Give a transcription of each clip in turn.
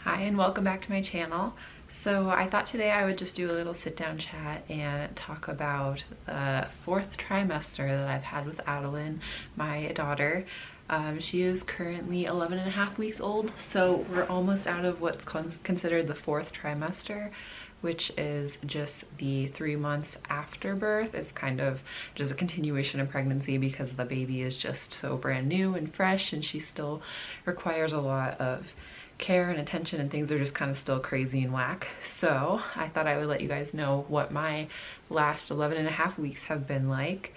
Hi and welcome back to my channel. So I thought today I would just do a little sit down chat and talk about the fourth trimester that I've had with Adelyn, my daughter. She is currently 11 and a half weeks old, so we're almost out of what's considered the fourth trimester, which is just the 3 months after birth. It's kind of just a continuation of pregnancy because the baby is just so brand new and fresh, and she still requires a lot of care and attention, and things are just kind of still crazy and whack. So I thought I would let you guys know what my last 11 and a half weeks have been like.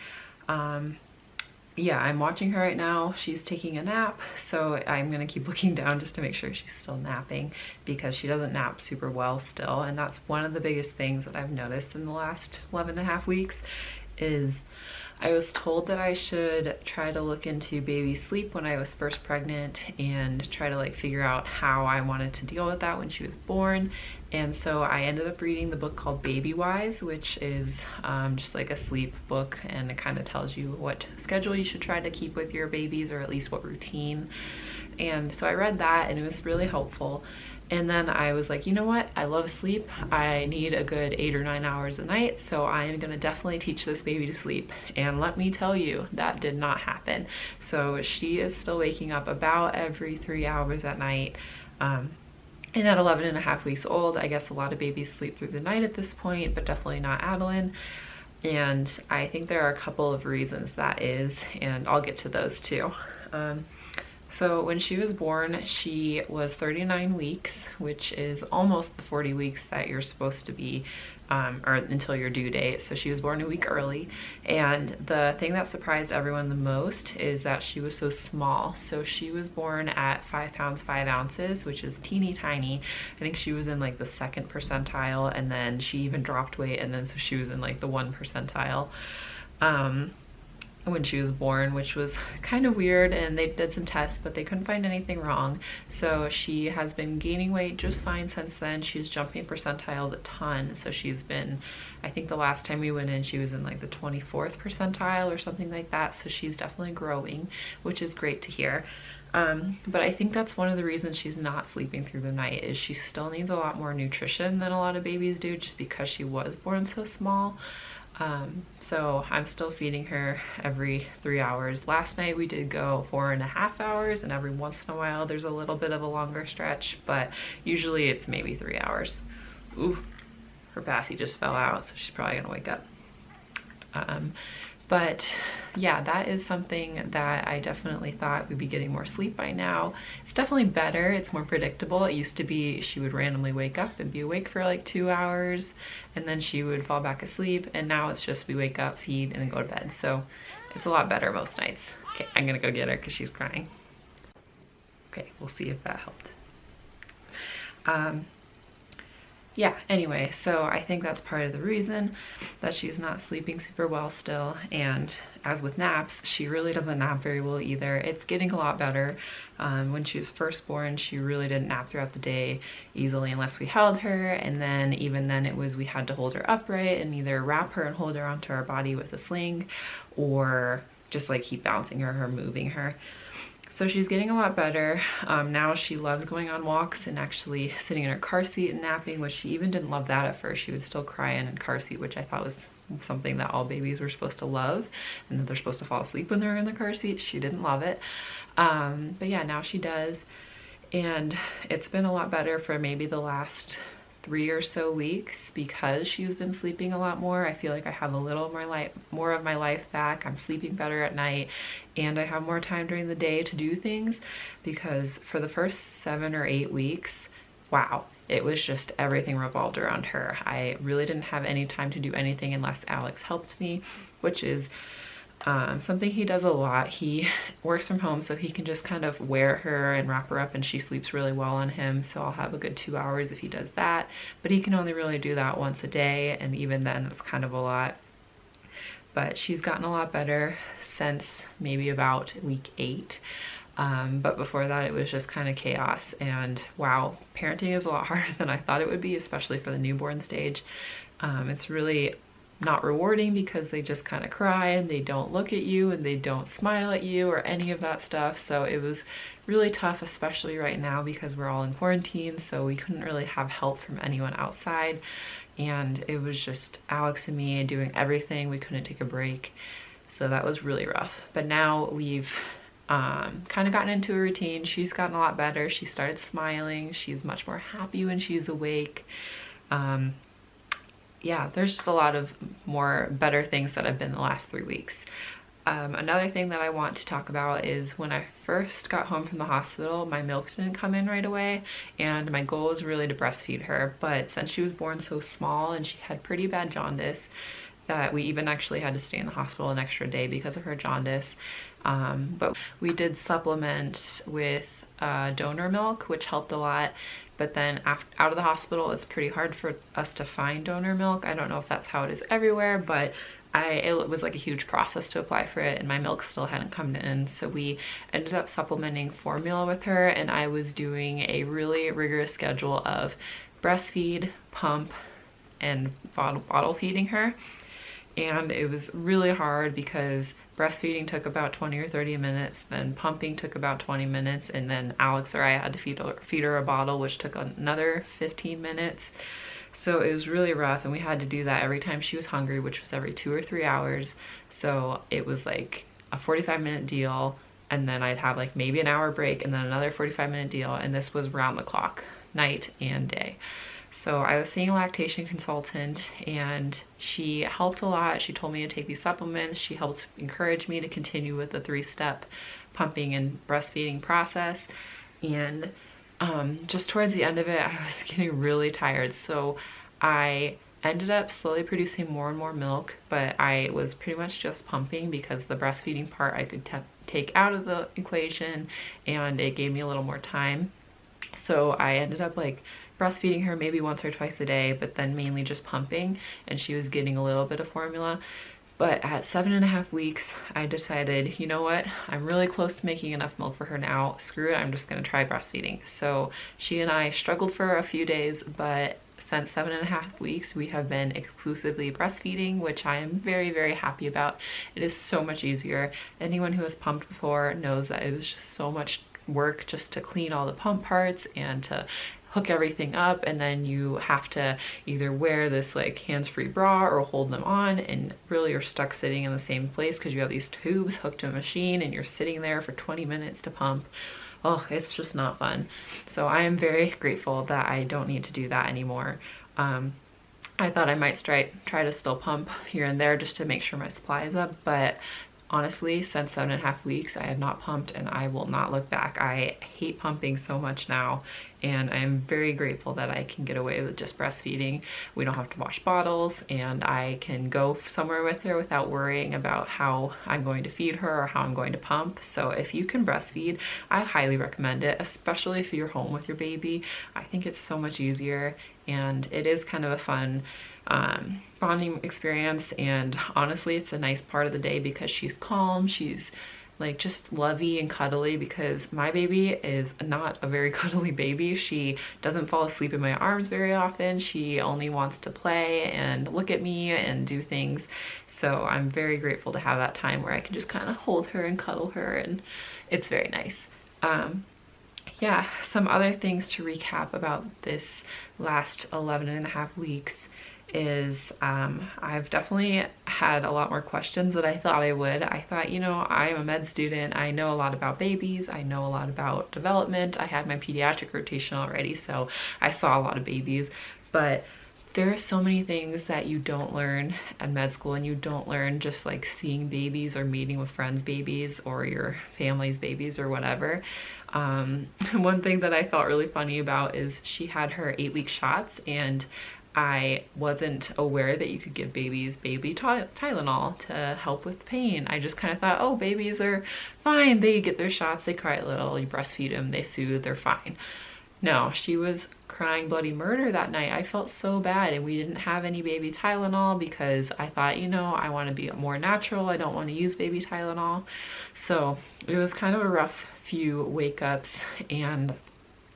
Yeah, I'm watching her right now. She's taking a nap, so I'm gonna keep looking down just to make sure she's still napping, because she doesn't nap super well still, and that's one of the biggest things that I've noticed in the last 11 and a half weeks is I was told that I should try to look into baby sleep when I was first pregnant and try to figure out how I wanted to deal with that when she was born. And so I ended up reading the book called Baby Wise, which is just like a sleep book, and it kind of tells you what schedule you should try to keep with your babies, or at least what routine. And so I read that and it was really helpful. And then I was like, you know what? I love sleep. I need a good 8 or 9 hours a night, so I am gonna definitely teach this baby to sleep. And let me tell you, that did not happen. So she is still waking up about every 3 hours at night. And at 11 and a half weeks old, I guess a lot of babies sleep through the night at this point, but definitely not Adelyn. And I think there are a couple of reasons that is, and I'll get to those too. So when she was born, she was 39 weeks, which is almost the 40 weeks that you're supposed to be, or until your due date. So she was born a week early. And the thing that surprised everyone the most is that she was so small. So she was born at 5 pounds 5 ounces, which is teeny tiny. I think she was in the second percentile, and then she even dropped weight, and then so she was in the 1 percentile. When she was born, which was kind of weird, and they did some tests but they couldn't find anything wrong. So she has been gaining weight just fine since then. She's jumping percentiles a ton, so she's been, I think the last time we went in she was in the 24th percentile or something like that, so she's definitely growing, which is great to hear. But I think that's one of the reasons she's not sleeping through the night, is she still needs a lot more nutrition than a lot of babies do, just because she was born so small. So I'm still feeding her every 3 hours. Last night we did go 4.5 hours, and every once in a while there's a little bit of a longer stretch, but usually it's maybe 3 hours. Ooh, her bathie just fell out, so she's probably gonna wake up. But yeah, that is something that I definitely thought we'd be getting more sleep by now. It's definitely better, it's more predictable. It used to be she would randomly wake up and be awake for 2 hours, and then she would fall back asleep, and now it's just we wake up, feed, and then go to bed. So it's a lot better most nights. Okay, I'm gonna go get her because she's crying. Okay, we'll see if that helped. Yeah, anyway, so I think that's part of the reason that she's not sleeping super well still. And as with naps, she really doesn't nap very well either. It's getting a lot better. When she was first born, she really didn't nap throughout the day easily unless we held her, and then even then it was we had to hold her upright and either wrap her and hold her onto our body with a sling, or just keep bouncing her or moving her. So she's getting a lot better. Now she loves going on walks and actually sitting in her car seat and napping, which she even didn't love that at first. She would still cry in a car seat, which I thought was something that all babies were supposed to love, and that they're supposed to fall asleep when they're in the car seat. She didn't love it. But yeah, now she does. And it's been a lot better for maybe the last 3 or so weeks, because she's been sleeping a lot more. I feel like I have a little more of my life back. I'm sleeping better at night, and I have more time during the day to do things, because for the first 7 or 8 weeks, wow, it was just everything revolved around her. I really didn't have any time to do anything unless Alex helped me, which is something he does a lot. He works from home, so he can just kind of wear her and wrap her up, and she sleeps really well on him, so I'll have a good 2 hours if he does that. But he can only really do that once a day, and even then it's kind of a lot. But she's gotten a lot better since maybe about week 8. But before that it was just kind of chaos, and wow, parenting is a lot harder than I thought it would be, especially for the newborn stage. It's really not rewarding because they just kind of cry and they don't look at you and they don't smile at you or any of that stuff. So it was really tough, especially right now because we're all in quarantine, so we couldn't really have help from anyone outside. And it was just Alex and me doing everything. We couldn't take a break. So that was really rough. But now we've kind of gotten into a routine. She's gotten a lot better. She started smiling. She's much more happy when she's awake. Yeah, there's just a lot of more better things that have been the last 3 weeks. Another thing that I want to talk about is when I first got home from the hospital, my milk didn't come in right away, and my goal was really to breastfeed her. But since she was born so small and she had pretty bad jaundice, that we even actually had to stay in the hospital an extra day because of her jaundice. But we did supplement with donor milk, which helped a lot. But then out of the hospital, it's pretty hard for us to find donor milk. I don't know if that's how it is everywhere, but it was like a huge process to apply for it, and my milk still hadn't come in. So we ended up supplementing formula with her, and I was doing a really rigorous schedule of breastfeed, pump, and bottle feeding her. And it was really hard because breastfeeding took about 20 or 30 minutes, then pumping took about 20 minutes, and then Alex or I had to feed her a bottle, which took another 15 minutes. So it was really rough, and we had to do that every time she was hungry, which was every 2 or 3 hours. So it was like a 45-minute deal, and then I'd have like maybe an hour break, and then another 45-minute deal, and this was round the clock, night and day. So I was seeing a lactation consultant, and she helped a lot. She told me to take these supplements. She helped encourage me to continue with the 3-step pumping and breastfeeding process. And just towards the end of it, I was getting really tired. So I ended up slowly producing more and more milk, but I was pretty much just pumping because the breastfeeding part I could take out of the equation, and it gave me a little more time. So I ended up like breastfeeding her maybe once or twice a day, but then mainly just pumping, and she was getting a little bit of formula. But at 7.5 weeks, I decided, you know what, I'm really close to making enough milk for her now. Screw it, I'm just gonna try breastfeeding. So she and I struggled for a few days, but since 7.5 weeks, we have been exclusively breastfeeding, which I am very, very happy about. It is so much easier. Anyone who has pumped before knows that it is just so much work just to clean all the pump parts and to hook everything up, and then you have to either wear this like hands-free bra or hold them on, and really you're stuck sitting in the same place because you have these tubes hooked to a machine and you're sitting there for 20 minutes to pump. Oh, it's just not fun. So I am very grateful that I don't need to do that anymore. I thought I might try to still pump here and there just to make sure my supply is up, but honestly, since 7.5 weeks, I have not pumped, and I will not look back. I hate pumping so much now, and I am very grateful that I can get away with just breastfeeding. We don't have to wash bottles, and I can go somewhere with her without worrying about how I'm going to feed her or how I'm going to pump. So if you can breastfeed, I highly recommend it, especially if you're home with your baby. I think it's so much easier, and it is kind of a fun bonding experience, and honestly it's a nice part of the day because she's calm, she's like just lovey and cuddly, because my baby is not a very cuddly baby. She doesn't fall asleep in my arms very often. She only wants to play and look at me and do things. So I'm very grateful to have that time where I can just kind of hold her and cuddle her, and it's very nice. Yeah, some other things to recap about this last 11.5 weeks is I've definitely had a lot more questions than I thought I would. I thought, you know, I'm a med student, I know a lot about babies, I know a lot about development, I had my pediatric rotation already, so I saw a lot of babies, but there are so many things that you don't learn at med school, and you don't learn just like seeing babies or meeting with friends' babies or your family's babies or whatever. One thing that I felt really funny about is she had her 8-week shots, and I wasn't aware that you could give babies baby Tylenol to help with pain. I just kind of thought, oh, babies are fine. They get their shots, they cry a little, you breastfeed them, they soothe, they're fine. No, she was crying bloody murder that night. I felt so bad, and we didn't have any baby Tylenol because I thought, you know, I want to be more natural. I don't want to use baby Tylenol. So it was kind of a rough few wake ups, and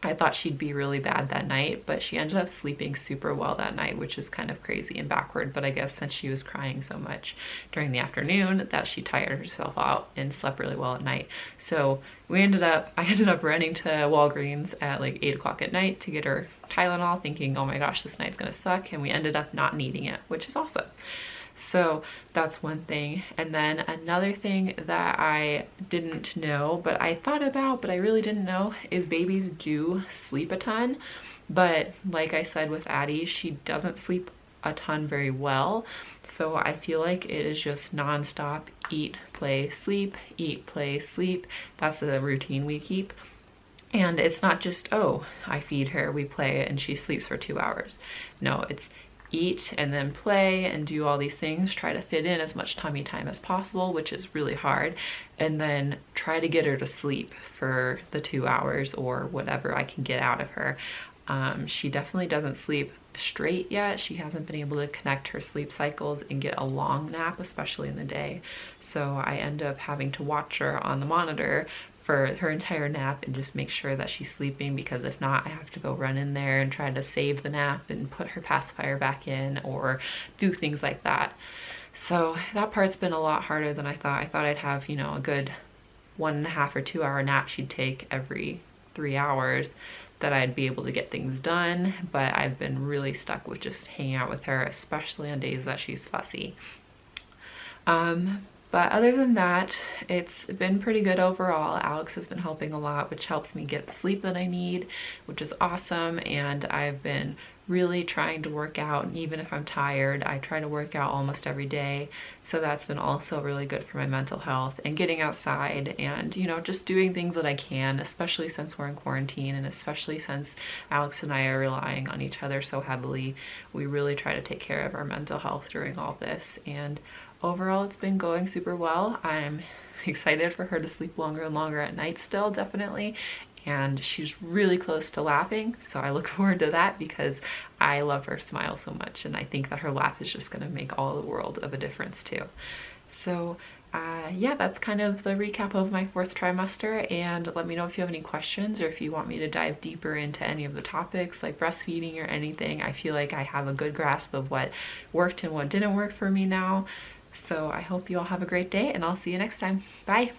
I thought she'd be really bad that night, but she ended up sleeping super well that night, which is kind of crazy and backward. But I guess since she was crying so much during the afternoon, that she tired herself out and slept really well at night. So I ended up running to Walgreens at like 8 o'clock at night to get her Tylenol, thinking, oh my gosh, this night's gonna suck. And we ended up not needing it, which is awesome. So that's one thing. And then another thing that I didn't know, but I thought about, but I really didn't know, is babies do sleep a ton. But like I said with Addie, she doesn't sleep a ton very well. So I feel like it is just nonstop eat, play, sleep, eat, play, sleep. That's the routine we keep. And it's not just, oh, I feed her, we play, and she sleeps for 2 hours. No, it's eat and then play and do all these things, try to fit in as much tummy time as possible, which is really hard, and then try to get her to sleep for the 2 hours or whatever I can get out of her. She definitely doesn't sleep straight yet. She hasn't been able to connect her sleep cycles and get a long nap, especially in the day. So I end up having to watch her on the monitor for her entire nap and just make sure that she's sleeping, because if not, I have to go run in there and try to save the nap and put her pacifier back in or do things like that. So that part's been a lot harder than I thought. I thought I'd have, you know, a good 1.5 or 2 hour nap she'd take every 3 hours, that I'd be able to get things done, but I've been really stuck with just hanging out with her, especially on days that she's fussy. But other than that, it's been pretty good overall. Alex has been helping a lot, which helps me get the sleep that I need, which is awesome. And I've been really trying to work out, and even if I'm tired, I try to work out almost every day. So that's been also really good for my mental health, and getting outside and, you know, just doing things that I can, especially since we're in quarantine, and especially since Alex and I are relying on each other so heavily. We really try to take care of our mental health during all this, and overall it's been going super well. I'm excited for her to sleep longer and longer at night still, definitely. And she's really close to laughing, so I look forward to that because I love her smile so much, and I think that her laugh is just gonna make all the world of a difference too. So yeah, that's kind of the recap of my 4th trimester, and let me know if you have any questions or if you want me to dive deeper into any of the topics like breastfeeding or anything. I feel like I have a good grasp of what worked and what didn't work for me now. So I hope you all have a great day, and I'll see you next time. Bye.